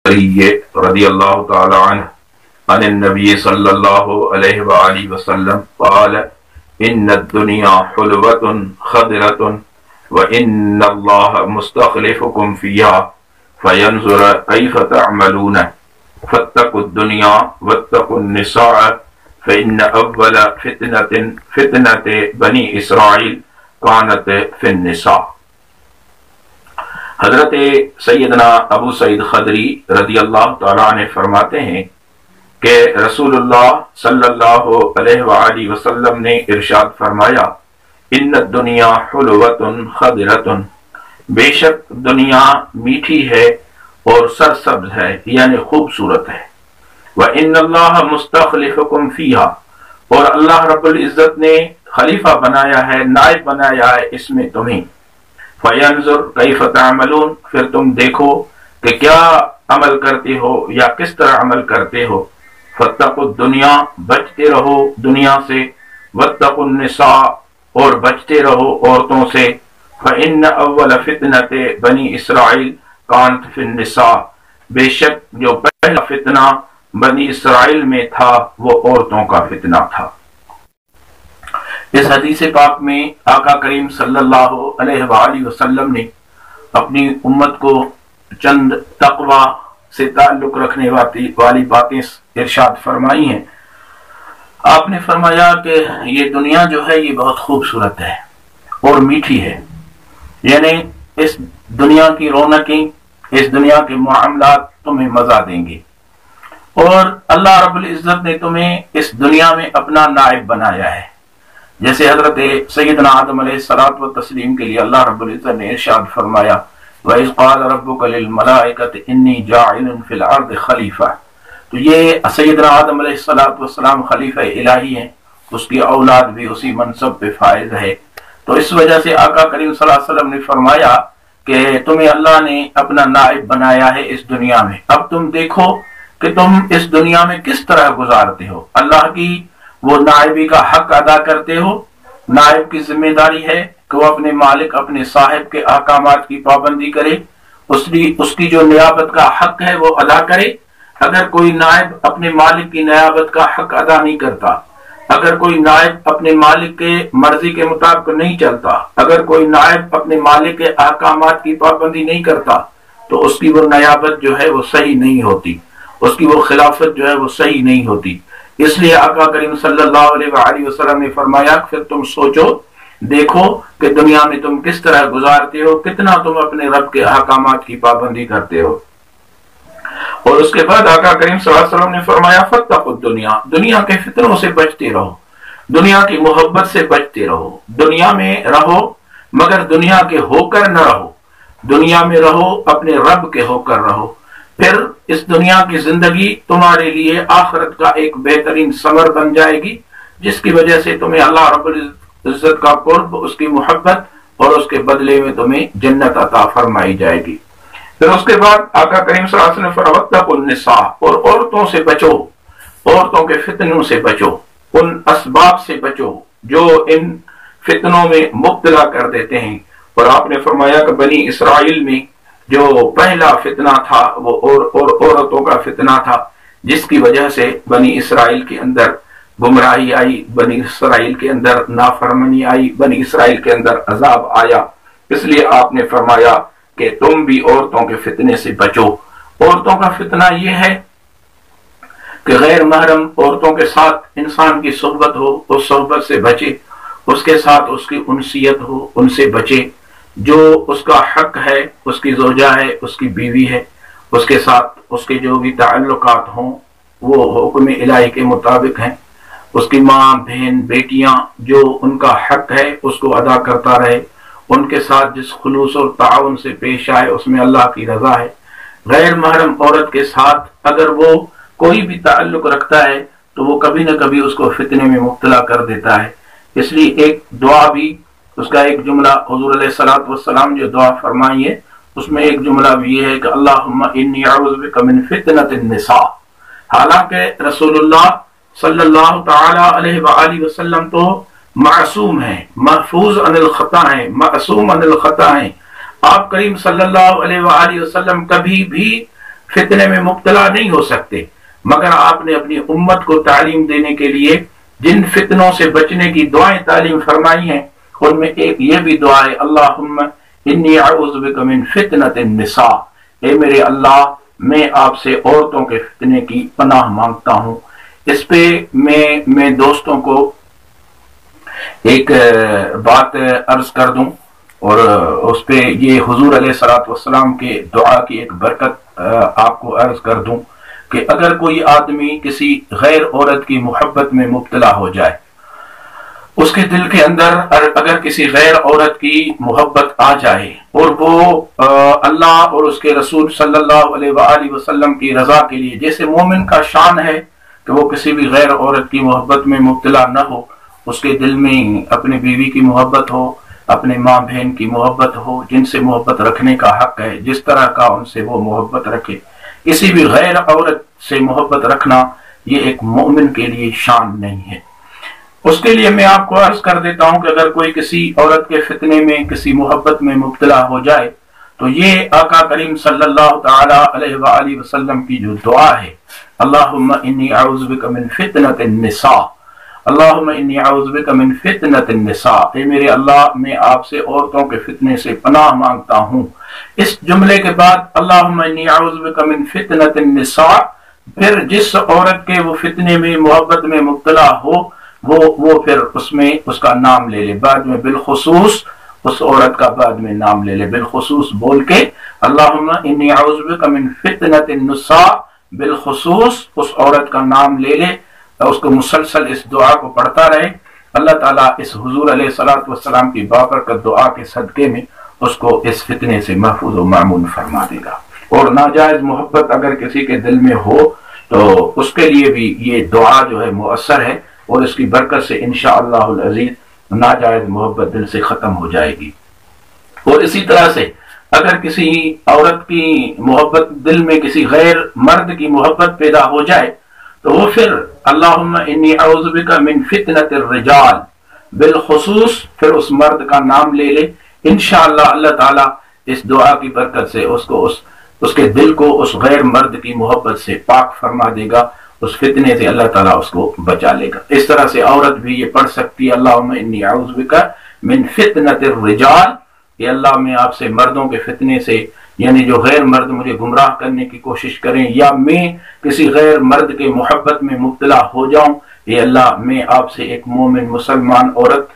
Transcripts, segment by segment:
رضی اللہ تعالی عنہ عن النبی صلی اللہ علیہ وآلہ وسلم قال ان الدنیا حلوۃ خضرۃ وان اللہ مستخلفکم فیہا فینظر کیف تعملون فاتقوا الدنیا واتقوا النساء فإن اول فتنة بنی اسرائیل کانت فی النساء۔ حضرت سیدنا ابو سعید خدری رضی اللہ تعالیٰ عنہ فرماتے ہیں کہ رسول اللہ صلی اللہ علیہ وآلہ وسلم نے ارشاد فرمایا ان الدنیا حلوۃ خضرۃ، بے شک دنیا میٹھی ہے اور سرسبز ہے یعنی خوبصورت ہے، وَإِنَّ اللَّهَ مُسْتَخْلِفُكُمْ فِيهَا، اور اللہ رب العزت نے خلیفہ بنایا ہے، نائب بنایا ہے اس میں تمہیں، فَيَنْظُرْ كَيْفَ تَعْمَلُونَ، پھر تم دیکھو کہ کیا عمل کرتے ہو یا کس طرح عمل کرتے ہو، فَاتَّقُوا الدُّنْيَا، بچتے رہو دنیا سے، وَاتَّقُوا النِّسَاء، اور بچتے رہو عورتوں سے، فَإِنَّ أَوَّلَ فِتْنَةِ بنی اسرائیل کانت فی النساء، بے شک جو پہلا فتنہ بنی اسرائیل میں تھا وہ عورتوں کا فتنہ تھا۔ اس حدیث پاک میں آقا کریم صلی اللہ علیہ وآلہ وسلم نے اپنی امت کو چند تقوی سے تعلق رکھنے والی باتیں ارشاد فرمائی ہیں۔ آپ نے فرمایا کہ یہ دنیا جو ہے یہ بہت خوبصورت ہے اور میٹھی ہے، یعنی اس دنیا کی رونقیں، اس دنیا کے معاملات تمہیں مزہ دیں گے، اور اللہ رب العزت نے تمہیں اس دنیا میں اپنا نائب بنایا ہے، جیسے حضرت سیدنا آدم علیہ الصلوۃ والتسلیم کے لیے اللہ رب العزت نے ارشاد فرمایا وَإِذْ قَالَ رَبُّكَ لِلْمَلَائِكَةِ إِنِّي جَاعِلٌ فِي الْأَرْضِ خلیفہ، تو یہ سیدنا آدم علیہ الصلوۃ والسلام خلیفہ الہی ہیں، اس کی اولاد بھی اسی منصب پہ فائز ہے، تو اس وجہ سے آقا کریم صلی اللہ علیہ وسلم نے فرمایا کہ تمہیں اللہ نے اپنا نائب بنایا ہے اس دنیا میں، اب تم دیکھو کہ تم اس دنیا میں کس طرح گزارتے ہو، اللہ کی وہ نائبی کا حق ادا کرتے ہو۔ نائب کی ذمہ داری ہے کہ وہ اپنے مالک اپنے صاحب کے احکامات کی پابندی کرے، اس کی جو نیابت کا حق ہے وہ ادا کرے۔ اگر کوئی نائب اپنے مالک کی نیابت کا حق ادا نہیں کرتا، اگر کوئی نائب اپنے مالک کے مرضی کے مطابق نہیں چلتا، اگر کوئی نائب اپنے مالک کے احکامات کی پابندی نہیں کرتا، تو اس کی وہ نیابت جو ہے وہ صحیح نہیں ہوتی، اس کی وہ خلافت جو ہے وہ صحیح نہیں ہوتی۔ اس لیے آقا کریم صلی اللہ علیہ وآلہ وسلم نے فرمایا پھر تم سوچو، دیکھو کہ دنیا میں تم کس طرح گزارتے ہو، کتنا تم اپنے رب کے احکامات کی پابندی کرتے ہو۔ اور اس کے بعد آقا کریم صلی اللہ علیہ وسلم نے فرمایا فاتقوا الدنیا، دنیا کے فتنوں سے بچتے رہو، دنیا کی محبت سے بچتے رہو، دنیا میں رہو مگر دنیا کے ہو کر نہ رہو، دنیا میں رہو اپنے رب کے ہو کر رہو، پھر اس دنیا کی زندگی تمہارے لیے آخرت کا ایک بہترین ثمر بن جائے گی، جس کی وجہ سے تمہیں اللہ رب العزت کا قرب، اس کی محبت اور اس کے بدلے میں تمہیں جنت عطا فرمائی جائے گی۔ پھر اس کے بعد آقا کریم صلی اللہ علیہ وسلم نے فرمایا واتقوا النساء، اور عورتوں سے بچو، عورتوں کے فتنوں سے بچو، ان اسباب سے بچو جو ان فتنوں میں مبتلا کر دیتے ہیں۔ اور آپ نے فرمایا کہ بنی اسرائیل میں جو پہلا فتنہ تھا وہ عورتوں کا فتنہ تھا، جس کی وجہ سے بنی اسرائیل کے اندر گمراہی آئی، بنی اسرائیل کے اندر نافرمانی آئی، بنی اسرائیل کے اندر عذاب آیا۔ اس لیے آپ نے فرمایا کہ تم بھی عورتوں کے فتنے سے بچو۔ عورتوں کا فتنہ یہ ہے کہ غیر محرم عورتوں کے ساتھ انسان کی صحبت ہو، اس صحبت سے بچے، اس کے ساتھ اس کی انسیت ہو، ان سے بچے، جو اس کا حق ہے، اس کی زوجہ ہے، اس کی بیوی ہے، اس کے ساتھ اس کے جو بھی تعلقات ہوں وہ حکم الہی کے مطابق ہیں، اس کی ماں بہن بیٹیاں جو ان کا حق ہے اس کو ادا کرتا رہے، ان کے ساتھ جس خلوص اور تعاون سے پیش آئے اس میں اللہ کی رضا ہے۔ غیر محرم عورت کے ساتھ اگر وہ کوئی بھی تعلق رکھتا ہے تو وہ کبھی نہ کبھی اس کو فتنے میں مبتلا کر دیتا ہے۔ اس لیے ایک دعا بھی، اس کا ایک جملہ حضور علیہ الصلوۃ والسلام جو دعا فرمائی ہے اس میں ایک جملہ بھی یہ ہے کہ اللہم انی اعوذ بک من فتنۃ النساء۔ حالانکہ رسول اللہ صلی اللہ تعالی علیہ وآلہ وسلم تو معصوم ہیں، محفوظ عن الخطا ہیں، معصوم عن الخطا ہیں۔ آپ کریم صلی اللہ علیہ وآلہ وسلم کبھی بھی فتنے میں مبتلا نہیں ہو سکتے، مگر آپ نے اپنی امت کو تعلیم دینے کے لیے جن فتنوں سے بچنے کی دعائیں تعلیم فرمائی ہیں ان میں ایک یہ بھی دعا ہے، اللہم انی اعوذ بک من فتنۃ النساء، اے میرے اللہ میں آپ سے عورتوں کے فتنے کی پناہ مانگتا ہوں۔ اس پہ میں دوستوں کو ایک بات عرض کر دوں، اور اس پہ یہ حضور علیہ الصلوۃ والسلام کے دعا کی ایک برکت آپ کو عرض کر دوں کہ اگر کوئی آدمی کسی غیر عورت کی محبت میں مبتلا ہو جائے، اس کے دل کے اندر اگر کسی غیر عورت کی محبت آ جائے اور وہ اللہ اور اس کے رسول صلی اللہ علیہ وآلہ وسلم کی رضا کے لیے، جیسے مومن کا شان ہے کہ وہ کسی بھی غیر عورت کی محبت میں مبتلا نہ ہو، اس کے دل میں اپنی بیوی کی محبت ہو، اپنے ماں بہن کی محبت ہو، جن سے محبت رکھنے کا حق ہے، جس طرح کا ان سے وہ محبت رکھے۔ کسی بھی غیر عورت سے محبت رکھنا یہ ایک مومن کے لیے شان نہیں ہے۔ اس کے لیے میں آپ کو عرض کر دیتا ہوں کہ اگر کوئی کسی عورت کے فتنے میں، کسی محبت میں مبتلا ہو جائے تو یہ آقا کریم صلی اللہ تعالی علیہ وآلہ وسلم کی جو دعا ہے، اللہم انی اعوذ بک من فتنۃ النساء، اللہم انی اعوذ بک من فتنۃ النساء، اے میرے اللہ میں آپ سے عورتوں کے فتنے سے پناہ مانگتا ہوں۔ اس جملے کے بعد اللہم انی اعوذ بک من فتنۃ النساء، پھر جس عورت کے وہ فتنے میں محبت میں مبتلا ہو وہ پھر اس میں اس کا نام لے لے، بعد میں بالخصوص اس عورت کا بعد میں نام لے لے، بالخصوص بول کے اللہم انی اعوذ بک من فتنۃ النساء، بالخصوص اس عورت کا نام لے لے، اس کو مسلسل اس دعا کو پڑھتا رہے۔ اللہ تعالیٰ اس حضور علیہ الصلوۃ والسلام کی بابرکت دعا کے صدقے میں اس کو اس فتنے سے محفوظ و مامون فرما دے گا۔ اور ناجائز محبت اگر کسی کے دل میں ہو تو اس کے لیے بھی یہ دعا جو ہے مؤثر ہے، اور اس کی برکت سے انشاءاللہ العزیز ناجائز محبت دل سے ختم ہو جائے گی۔ اور اسی طرح سے اگر کسی عورت کی محبت دل میں، کسی غیر مرد کی محبت پیدا ہو جائے تو وہ پھر اللہم انی اعوذ بک من فتنۃ الرجال، بالخصوص پھر اس مرد کا نام لے لے، انشاءاللہ اللہ تعالیٰ اس دعا کی برکت سے اس کے دل کو اس غیر مرد کی محبت سے پاک فرما دے گا، اس فتنے سے اللہ تعالیٰ اس کو بچا لے گا۔ اس طرح سے عورت بھی یہ پڑھ سکتی ہے، اللہم انی اعوذ بک من فتنۃ الرجال، کہ اللہ میں آپ سے مردوں کے فتنے سے، یعنی جو غیر مرد مجھے گمراہ کرنے کی کوشش کریں یا میں کسی غیر مرد کے محبت میں مبتلا ہو جاؤں، اے اللہ میں آپ سے ایک مومن مسلمان عورت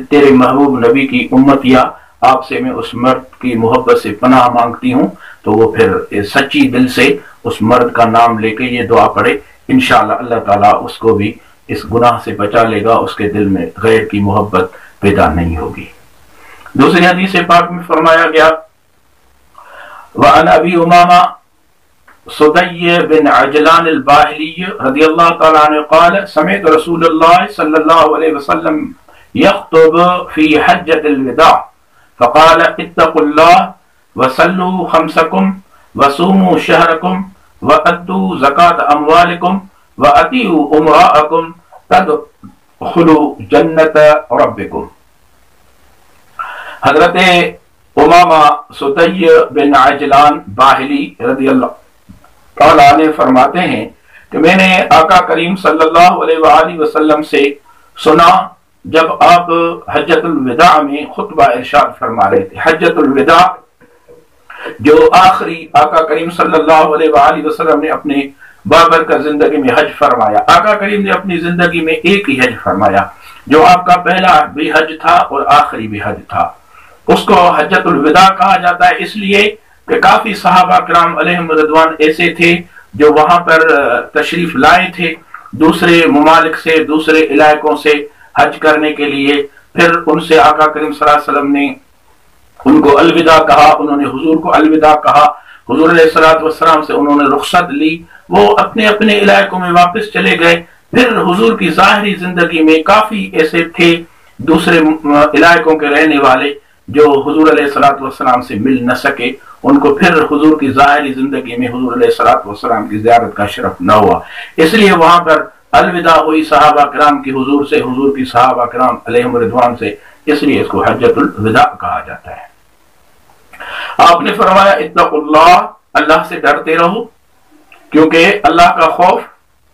تیرے محبوب نبی کی امت یا آپ سے میں اس مرد کی محبت سے پناہ مانگتی ہوں، تو وہ پھر سچی دل سے اس مرد کا نام لے کے یہ دعا پڑھے، انشاءاللہ اللہ تعالیٰ اس کو بھی اس گناہ سے بچا لے گا، اس کے دل میں غیر کی محبت پیدا نہیں ہوگی۔ دوسری حدیث پاک میں فرمایا گیا، وعن ابی امامہ صدی بن عجلان الباہلی رضی اللہ تعالیٰ عنہ قال سمعت رسول اللہ صلی اللہ علیہ وسلم یخطب فی حجۃ الوداع فقال اتقوا اللہ وصلوا خمسکم وصوموا شہرکم وَأَدُّوا زَكَاةَ أَمْوَالِكُمْ وَأَطِيعُوا أُمَرَاءَكُمْ تَدْخُلُوا جَنَّةَ رَبِّكُمْ۔ حضرت امامہ صدی بن عجلان باہلی رضی اللہ تعالیٰ عنہ فرماتے ہیں کہ میں نے آقا کریم صلی اللہ علیہ وآلہ وسلم سے سنا جب آپ حجۃ الوداع میں خطبہ ارشاد فرما رہے تھے۔ حجۃ الوداع جو آخری آقا کریم صلی اللہ علیہ وآلہ وسلم نے اپنے بابرکت زندگی میں حج فرمایا۔ آقا کریم نے اپنی زندگی میں ایک ہی حج فرمایا، جو آپ کا پہلا بھی حج تھا اور آخری بھی حج تھا۔ اس کو حجۃ الوداع کہا جاتا ہے اس لیے کہ کافی صحابہ کرام علیہم رضوان ایسے تھے جو وہاں پر تشریف لائے تھے دوسرے ممالک سے، دوسرے علاقوں سے حج کرنے کے لیے، پھر ان سے آقا کریم صلی اللہ علیہ وسلم نے ان کو الوداع کہا، انہوں نے حضور کو الوداع کہا، حضور علیہ الصلوۃ والسلام سے انہوں نے رخصت لی، وہ اپنے اپنے علاقوں میں واپس چلے گئے۔ پھر حضور کی ظاہری زندگی میں کافی ایسے تھے دوسرے علاقوں کے رہنے والے جو حضور علیہ الصلوۃ والسلام سے مل نہ سکے، ان کو پھر حضور کی ظاہری زندگی میں حضور علیہ الصلوۃ والسلام کی زیارت کا شرف نہ ہوا، اس لیے وہاں پر الوداع ہوئی صحابہ کرام کی حضور سے، حضور کی صحابہ کرام علیہم رضوان سے، اس لیے اس کو حجۃ الوداع کہا جاتا ہے۔ آپ نے فرمایا اتقوا اللہ، اللہ سے ڈرتے رہو، کیونکہ اللہ کا خوف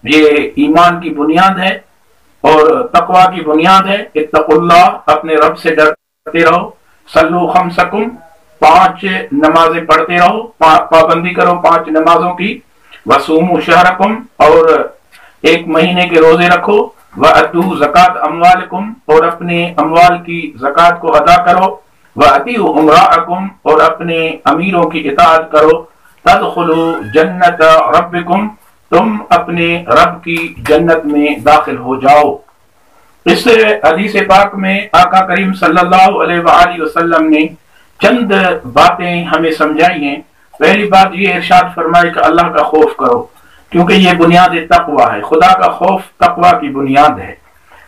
یہ ایمان کی بنیاد ہے اور تقوی کی بنیاد ہے۔ اتقوا اللہ، اپنے رب سے ڈرتے رہو۔ صلو خمسکم، 5 نمازیں پڑھتے رہو، پابندی کرو 5 نمازوں کی۔ وصوموا شہرکم، اور 1 مہینے کے روزے رکھو۔ وَأَدُّوا زَکَاةَ أَمْوَالِكُمْ، اور اپنے اموال کی زکوٰۃ کو ادا کرو۔ وَأَطِیعُوا أُمَرَاءَکُمْ، اور اپنے امیروں کی اطاعت کرو۔ تَدْخُلُوا جَنَّةَ رَبِّکُمْ، تم اپنے رب کی جنت میں داخل ہو جاؤ۔ اس حدیث پاک میں آقا کریم صلی اللہ علیہ وآلہ وسلم نے چند باتیں ہمیں سمجھائی ہیں۔ پہلی بات یہ ارشاد فرمائی کہ اللہ کا خوف کرو، کیونکہ یہ بنیاد تقوی ہے۔ خدا کا خوف تقوی کی بنیاد ہے۔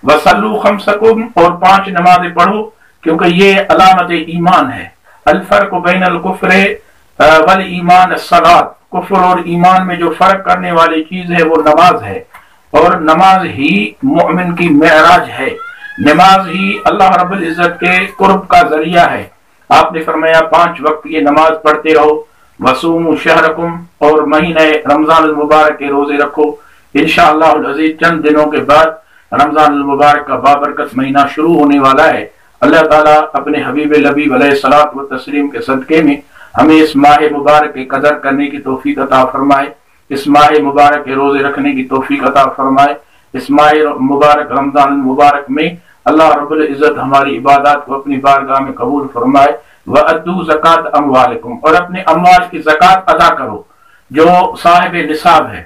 وَصَلُّوا خَمْسَکُمْ، اور 5 نمازیں پڑھو، کیونکہ یہ علامت ایمان ہے۔ الفرق بین الکفر والایمان الصلاۃ، کفر اور ایمان میں جو فرق کرنے والی چیز ہے وہ نماز ہے، اور نماز ہی مومن کی معراج ہے۔ نماز ہی اللہ رب العزت کے قرب کا ذریعہ ہے۔ آپ نے فرمایا 5 وقت یہ نماز پڑھتے رہو۔ وصوموا شہرکم، اور مہینہ رمضان المبارک کے روزے رکھو۔ انشاءاللہ العزیز چند دنوں کے بعد رمضان المبارک کا بابرکت مہینہ شروع ہونے والا ہے۔ اللہ تعالیٰ اپنے حبیب لبیب علیہ الصلوۃ والتسلیم کے صدقے میں ہمیں اس ماہ مبارک کی قدر کرنے کی توفیق عطا فرمائے، اس ماہ مبارک کے روزے رکھنے کی توفیق عطا فرمائے۔ اس ماہ مبارک رمضان المبارک میں اللہ رب العزت ہماری عبادات کو اپنی بارگاہ میں قبول فرمائے۔ وَأَدُّوا زَکَاةَ أَمْوَالِکُمْ، اور اپنے اموال کی زکوٰۃ ادا کرو۔ جو صاحب نصاب ہے،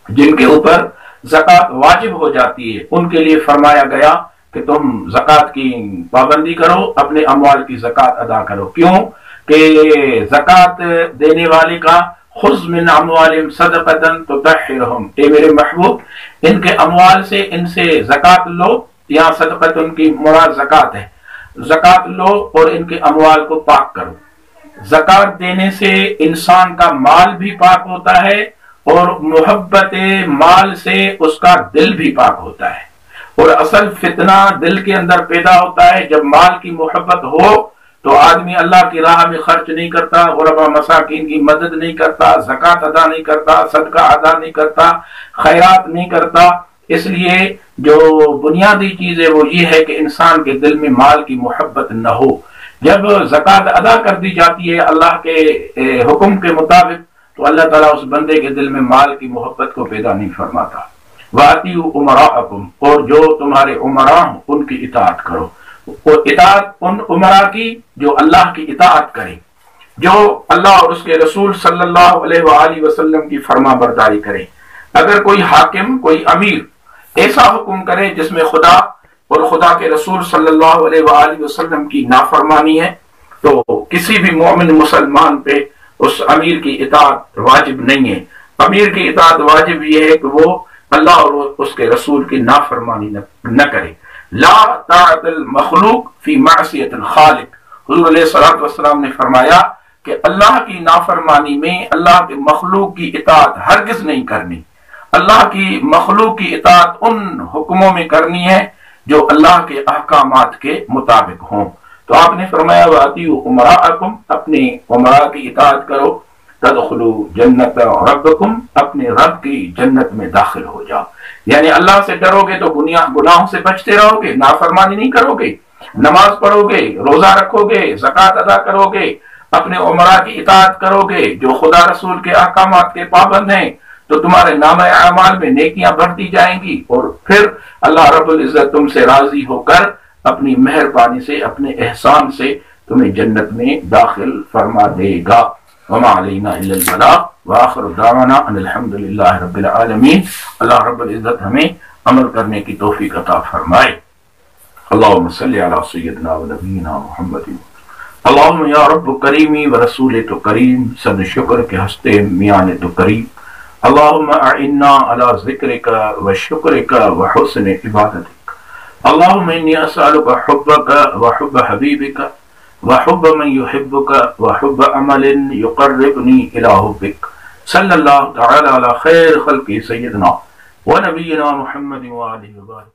جن کے اوپر زکوٰۃ واجب ہو جاتی ہے، ان کے لیے فرمایا گیا کہ تم زکوٰۃ کی پابندی کرو، اپنے اموال کی زکوٰۃ ادا کرو۔ کیوں کہ زکوٰۃ دینے والے کا خذ من اموالہم صدقۃ تطہرہم، اے میرے محبوب ان کے اموال سے ان سے زکوٰۃ لو۔ یہاں صدقۃ ان کی مراد زکوٰۃ ہے۔ زکوٰۃ لو اور ان کے اموال کو پاک کرو۔ زکوٰۃ دینے سے انسان کا مال بھی پاک ہوتا ہے، اور محبت مال سے اس کا دل بھی پاک ہوتا ہے۔ اور اصل فتنہ دل کے اندر پیدا ہوتا ہے جب مال کی محبت ہو تو آدمی اللہ کی راہ میں خرچ نہیں کرتا، غربا مساکین کی مدد نہیں کرتا، زکوٰۃ ادا نہیں کرتا، صدقہ ادا نہیں کرتا، خیرات نہیں کرتا۔ اس لیے جو بنیادی چیز ہے وہ یہ ہے کہ انسان کے دل میں مال کی محبت نہ ہو۔ جب زکوٰۃ ادا کر دی جاتی ہے اللہ کے حکم کے مطابق تو اللہ تعالیٰ اس بندے کے دل میں مال کی محبت کو پیدا نہیں فرماتا۔ وَأَطِیعُوا أُمَرَاءَکُمْ، اور جو تمہارے عمراء ہوں ان کی اطاعت کرو۔ اور اطاعت ان عمراء کی جو اللہ کی اطاعت کرے، جو اللہ اور اس کے رسول صلی اللہ علیہ وآلہ وسلم کی فرما برداری کرے۔ اگر کوئی حاکم، کوئی امیر ایسا حکم کرے جس میں خدا اور خدا کے رسول صلی اللہ علیہ وآلہ وسلم کی نافرمانی ہے تو کسی بھی مومن مسلمان پہ اس امیر کی اطاعت واجب نہیں ہے۔ امیر کی اطاعت واجب یہ ہے کہ وہ اللہ اور اس کے رسول کی نافرمانی نہ کرے۔ لا طاعت المخلوق فی معصیت الخالق، حضور علیہ الصلوۃ والسلام نے فرمایا کہ اللہ کی نافرمانی میں اللہ کے مخلوق کی اطاعت ہرگز نہیں کرنی۔ اللہ کی مخلوق کی اطاعت ان حکموں میں کرنی ہے جو اللہ کے احکامات کے مطابق ہوں۔ تو آپ نے فرمایا وَأَطِیعُوا أُمَرَاءَکُمْ، اپنے عمراء کی اطاعت کرو۔ تَدْخُلُوا جَنَّةَ رَبِّکُمْ، اپنے رب کی جنت میں داخل ہو جاؤ۔ یعنی اللہ سے ڈرو گے تو گناہوں سے بچتے رہو گے، نافرمانی نہیں کرو گے، نماز پڑھو گے، روزہ رکھو گے، زکوٰۃ ادا کرو گے، اپنے عمراء کی اطاعت کرو گے جو خدا رسول کے احکامات کے پابند ہیں، تو تمہارے نامہ اعمال میں نیکیاں بڑھتی جائیں گی، اور پھر اللہ رب العزت تم سے راضی ہو کر اپنی مہربانی سے، اپنے احسان سے تمہیں جنت میں داخل فرما دے گا۔ وما علینا الا البلاغ وآخر دعوانا ان الحمد للہ رب العالمین۔ اللہ رب العزت ہمیں عمل کرنے کی توفیق عطا فرمائے۔ اللہم صلی علی سیدنا و نبینا محمد۔ اللہم یا رب کریمی و رسول تو کریم، صد شکر کے ہستے میان تو کریم۔ اللہم اعنا علی ذکرک و شکرک و حسن عبادتک۔ اللہم انی اسألک حبک و حب حبیبک وحب من يحبك وحب عمل يقربني إلى حبك صلی اللہ تعالی علی خیر خلق سیدنا و نبینا محمد وآلہ وبارک۔